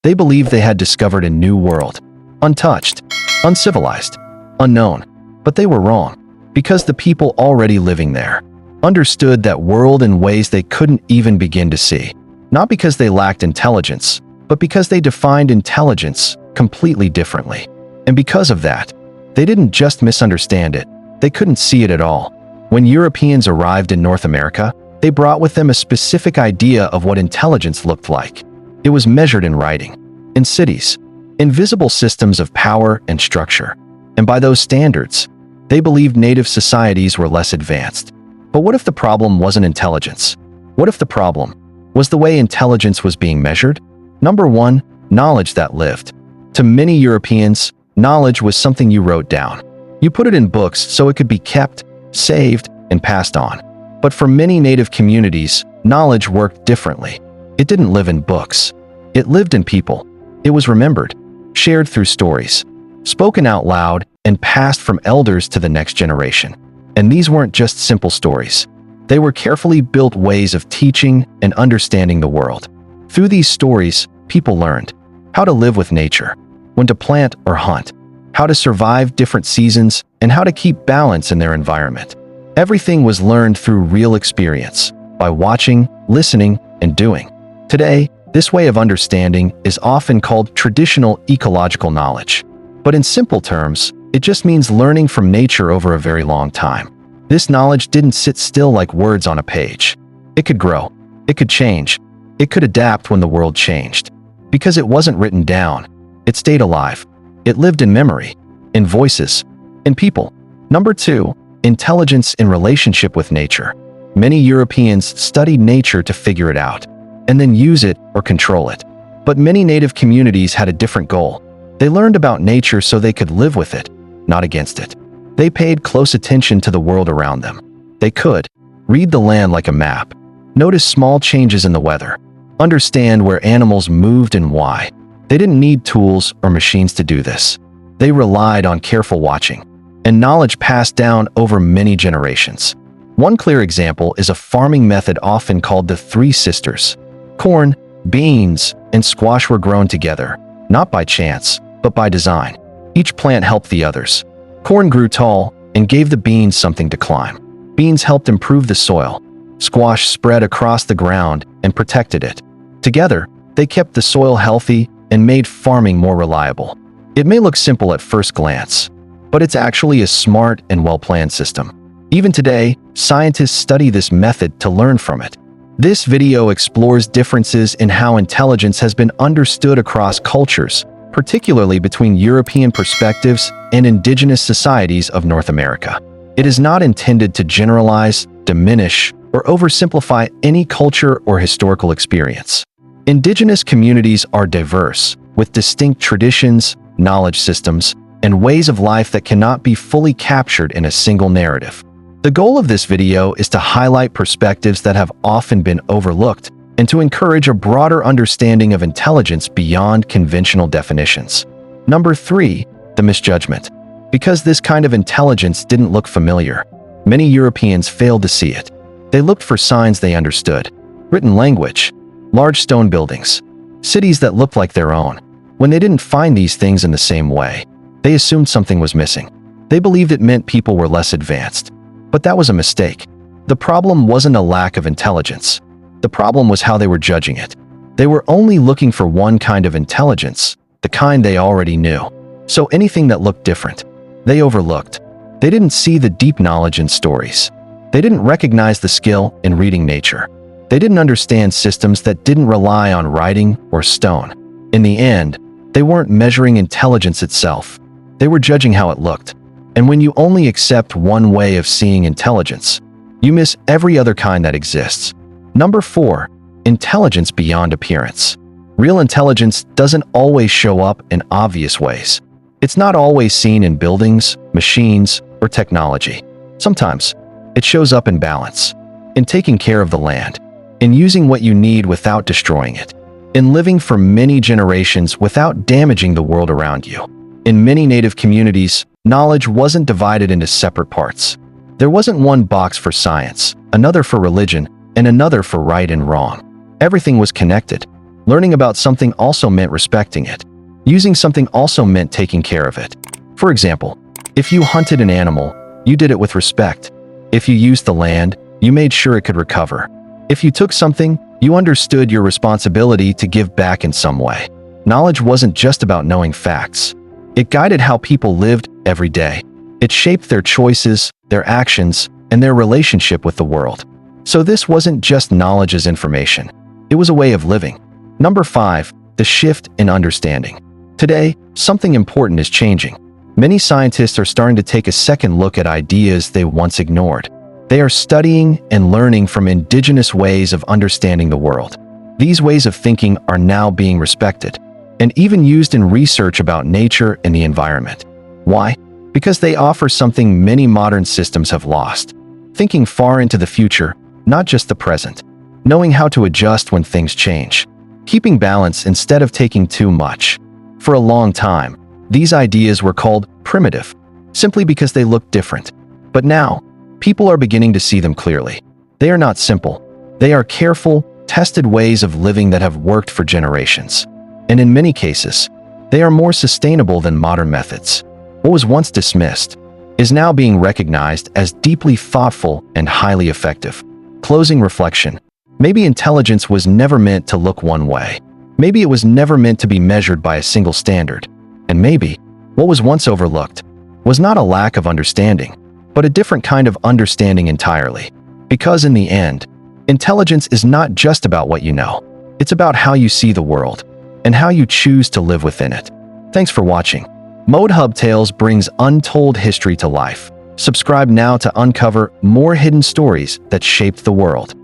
They believed they had discovered a new world, untouched, uncivilized, unknown. But they were wrong, because the people already living there understood that world in ways they couldn't even begin to see. Not because they lacked intelligence, but because they defined intelligence completely differently. And because of that, they didn't just misunderstand it, they couldn't see it at all. When Europeans arrived in North America, they brought with them a specific idea of what intelligence looked like. It was measured in writing, in cities, in visible systems of power and structure. And by those standards, they believed native societies were less advanced. But what if the problem wasn't intelligence? What if the problem was the way intelligence was being measured? Number one, knowledge that lived. To many Europeans, knowledge was something you wrote down. You put it in books so it could be kept, saved, and passed on. But for many native communities, knowledge worked differently. It didn't live in books. It lived in people. It was remembered, shared through stories, spoken out loud, and passed from elders to the next generation. And these weren't just simple stories. They were carefully built ways of teaching and understanding the world. Through these stories, people learned how to live with nature, when to plant or hunt, how to survive different seasons, and how to keep balance in their environment. Everything was learned through real experience, by watching, listening, and doing. Today, this way of understanding is often called traditional ecological knowledge. But in simple terms, it just means learning from nature over a very long time. This knowledge didn't sit still like words on a page. It could grow, it could change, it could adapt when the world changed. Because it wasn't written down, it stayed alive. It lived in memory, in voices, in people. Number two, intelligence in relationship with nature. Many Europeans studied nature to figure it out, and then use it or control it. But many native communities had a different goal. They learned about nature so they could live with it, not against it. They paid close attention to the world around them. They could read the land like a map, notice small changes in the weather, understand where animals moved and why. They didn't need tools or machines to do this. They relied on careful watching and knowledge passed down over many generations. One clear example is a farming method often called the Three Sisters. Corn, beans, and squash were grown together, not by chance, but by design. Each plant helped the others. Corn grew tall and gave the beans something to climb. Beans helped improve the soil. Squash spread across the ground and protected it. Together, they kept the soil healthy and made farming more reliable. It may look simple at first glance, but it's actually a smart and well-planned system. Even today, scientists study this method to learn from it. This video explores differences in how intelligence has been understood across cultures, particularly between European perspectives and indigenous societies of North America. It is not intended to generalize, diminish, or oversimplify any culture or historical experience. Indigenous communities are diverse, with distinct traditions, knowledge systems, and ways of life that cannot be fully captured in a single narrative. The goal of this video is to highlight perspectives that have often been overlooked and to encourage a broader understanding of intelligence beyond conventional definitions. Number three, the misjudgment. Because this kind of intelligence didn't look familiar, many Europeans failed to see it. They looked for signs they understood: written language, large stone buildings, cities that looked like their own. When they didn't find these things in the same way, they assumed something was missing. They believed it meant people were less advanced. But that was a mistake. The problem wasn't a lack of intelligence. The problem was how they were judging it. They were only looking for one kind of intelligence, the kind they already knew. So anything that looked different, they overlooked. They didn't see the deep knowledge in stories. They didn't recognize the skill in reading nature. They didn't understand systems that didn't rely on writing or stone. In the end, they weren't measuring intelligence itself. They were judging how it looked. And when you only accept one way of seeing intelligence, you miss every other kind that exists. Number four, intelligence beyond appearance. Real intelligence doesn't always show up in obvious ways. It's not always seen in buildings, machines, or technology. Sometimes, it shows up in balance, in taking care of the land, in using what you need without destroying it, in living for many generations without damaging the world around you. In many native communities, knowledge wasn't divided into separate parts. There wasn't one box for science, another for religion, and another for right and wrong. Everything was connected. Learning about something also meant respecting it. Using something also meant taking care of it. For example, if you hunted an animal, you did it with respect. If you used the land, you made sure it could recover. If you took something, you understood your responsibility to give back in some way. Knowledge wasn't just about knowing facts. It guided how people lived every day. It shaped their choices, their actions, and their relationship with the world. So this wasn't just knowledge as information. It was a way of living. Number 5, the shift in understanding. Today, something important is changing. Many scientists are starting to take a second look at ideas they once ignored. They are studying and learning from indigenous ways of understanding the world. These ways of thinking are now being respected and even used in research about nature and the environment. Why? Because they offer something many modern systems have lost. Thinking far into the future, not just the present. Knowing how to adjust when things change. Keeping balance instead of taking too much. For a long time, these ideas were called primitive, simply because they looked different. But now, people are beginning to see them clearly. They are not simple. They are careful, tested ways of living that have worked for generations. And in many cases, they are more sustainable than modern methods. What was once dismissed is now being recognized as deeply thoughtful and highly effective. Closing reflection. Maybe intelligence was never meant to look one way. Maybe it was never meant to be measured by a single standard. And maybe what was once overlooked was not a lack of understanding, but a different kind of understanding entirely. Because in the end, intelligence is not just about what you know. It's about how you see the world and how you choose to live within it. Thanks for watching. Mode Hub Tales brings untold history to life. Subscribe now to uncover more hidden stories that shaped the world.